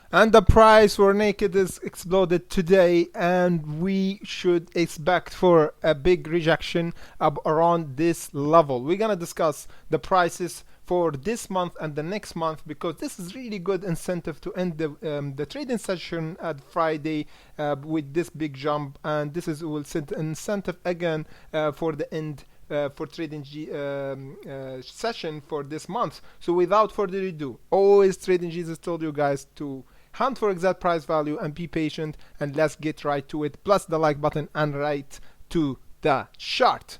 And the price for naked is exploded today, and we should expect for a big rejection up around this level. We're gonna discuss the prices for this month and the next month, because this is really good incentive to end the trading session at Friday with this big jump, and this is will set an incentive again for the end for trading session for this month. So without further ado, always Trading Jesus told you guys to hunt for exact price value and be patient, and let's get right to it. Plus the like button and right to the chart.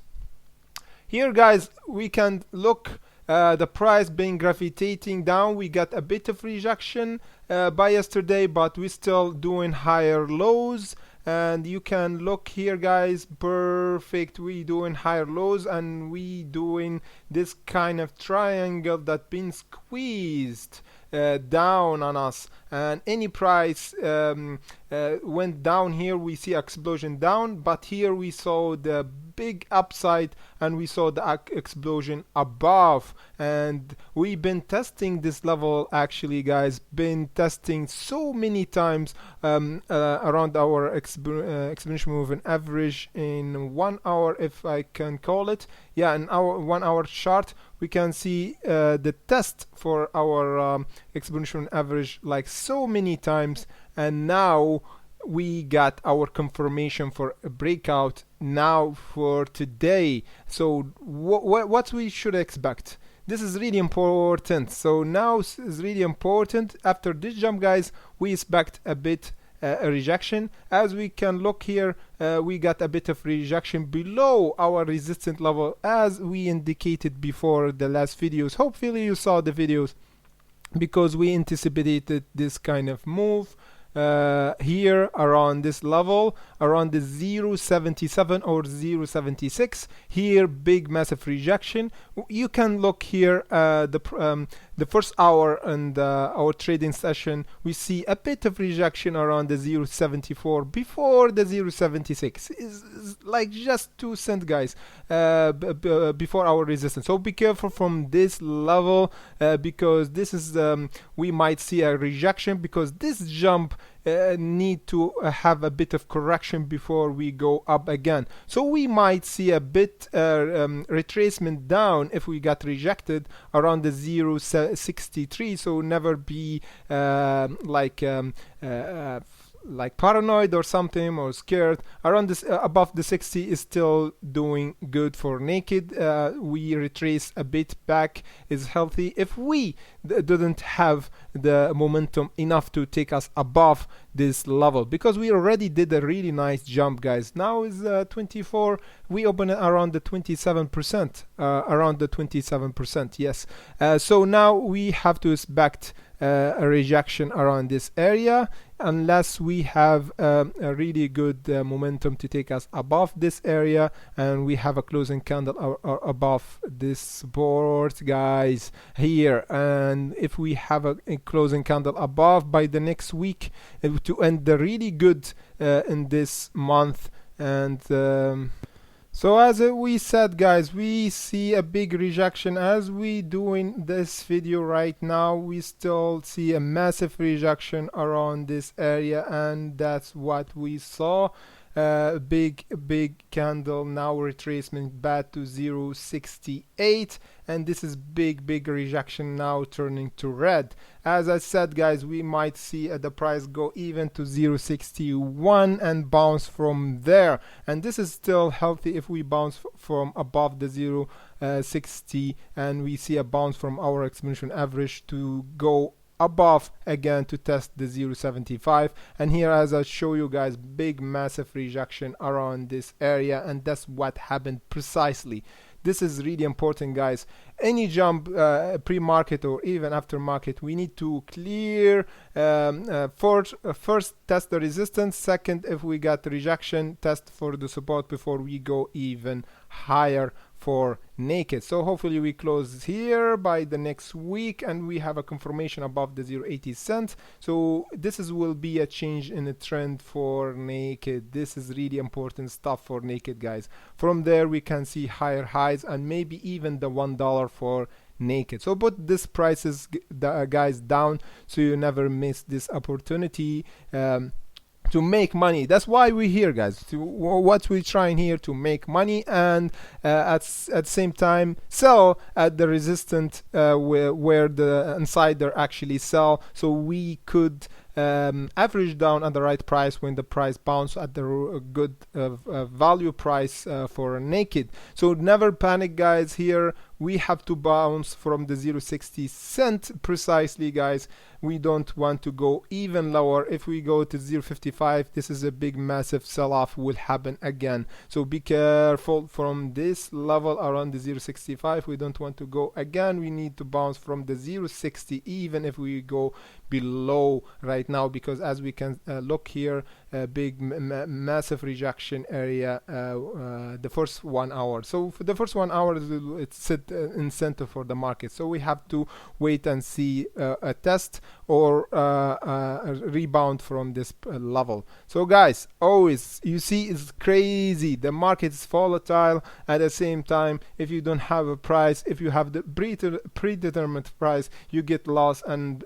Here guys, we can look the price being gravitating down. We got a bit of rejection by yesterday, but we're still doing higher lows. And you can look here guys, perfect, we doing higher lows, and we doing this kind of triangle that been squeezed down on us, and any price went down here, we see explosion down, but here we saw the big upside and we saw the explosion above, and we've been testing this level actually guys, been testing so many times around our exponential moving average in 1 hour, if I can call it. Yeah, in our 1 hour chart we can see the test for our exponential average like so many times, and now we got our confirmation for a breakout now for today. So what we should expect, this is really important. So now is really important. After this jump guys, we expect a bit a rejection. As we can look here, we got a bit of rejection below our resistance level, as we indicated before the last videos. Hopefully you saw the videos, because we anticipated this kind of move here around this level, around the 0.77 or 0.76. Here big massive rejection. You can look here the first hour and our trading session, we see a bit of rejection around the 0.74 before the 0.76 is like just 2 cents guys before our resistance. So be careful from this level because this is we might see a rejection, because this jump need to have a bit of correction before we go up again. So we might see a bit retracement down if we got rejected around the 0.63. So never be like paranoid or something, or scared. Around this above the 60 is still doing good for naked. We retrace a bit back is healthy if we didn't have the momentum enough to take us above this level, because we already did a really nice jump guys. Now is 24, we open it around the 27%, around the 27%, yes. So now we have to expect a rejection around this area, unless we have a really good momentum to take us above this area, and we have a closing candle above this support guys here. And if we have a closing candle above by the next week to end the really good in this month. And so as we said guys, we see a big rejection. As we doing this video right now, we still see a massive rejection around this area, and that's what we saw. Big candle, now retracement back to 0.68, and this is big rejection now turning to red. As I said guys, we might see the price go even to 0.61 and bounce from there, and this is still healthy if we bounce from above the 0.60 and we see a bounce from our exponential average to go above again to test the 0.75. And here, as I show you guys, big massive rejection around this area, and that's what happened precisely. This is really important guys. Any jump pre-market or even after market, we need to clear first test the resistance, second if we got rejection, test for the support before we go even higher for naked. So hopefully we close here by the next week and we have a confirmation above the 0.80 cents. So this will be a change in the trend for naked. This is really important stuff for naked guys. From there we can see higher highs and maybe even the $1 for naked. So put this prices guys down so you never miss this opportunity to make money. That's why we're here, guys. What we're trying here to make money, and at the same time sell at the resistance where the insider actually sell, so we could average down at the right price when the price bounce at the good value price for naked. So never panic, guys. Here we have to bounce from the 0.60 cent precisely, guys. We don't want to go even lower. If we go to 0.55, this is a big massive sell-off will happen again. So be careful from this level around the 0.65. We don't want to go again. We need to bounce from the 0.60 even if we go below right now, because as we can look here, a big massive rejection area the first 1 hour. So for the first 1 hour it's set incentive for the market, so we have to wait and see a test or a rebound from this level. So guys, always, you see, it's crazy, the market is volatile. At the same time, if you don't have a price, if you have the predetermined price, you get lost, and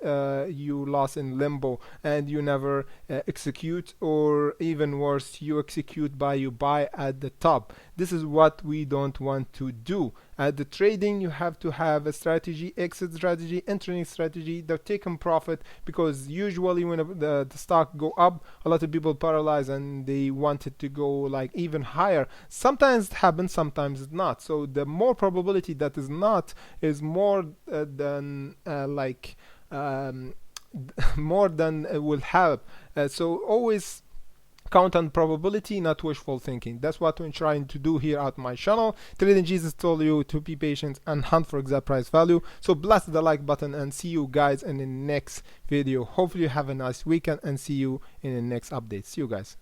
you lost in limbo, and you never execute, or even worse, you execute by you buy at the top. This is what we don't want to do. At the trading, you have to have a strategy, exit strategy, entering strategy, the taken profit, because usually when the stock go up, a lot of people paralyze and they want it to go like even higher. Sometimes it happens, sometimes it's not. So the more probability that is not is more than more than will have. So always count on probability, not wishful thinking. That's what we're trying to do here at my channel. Trading Jesus told you to be patient and hunt for exact price value. So blast the like button, and see you guys in the next video. Hopefully you have a nice weekend, and see you in the next update. See you guys.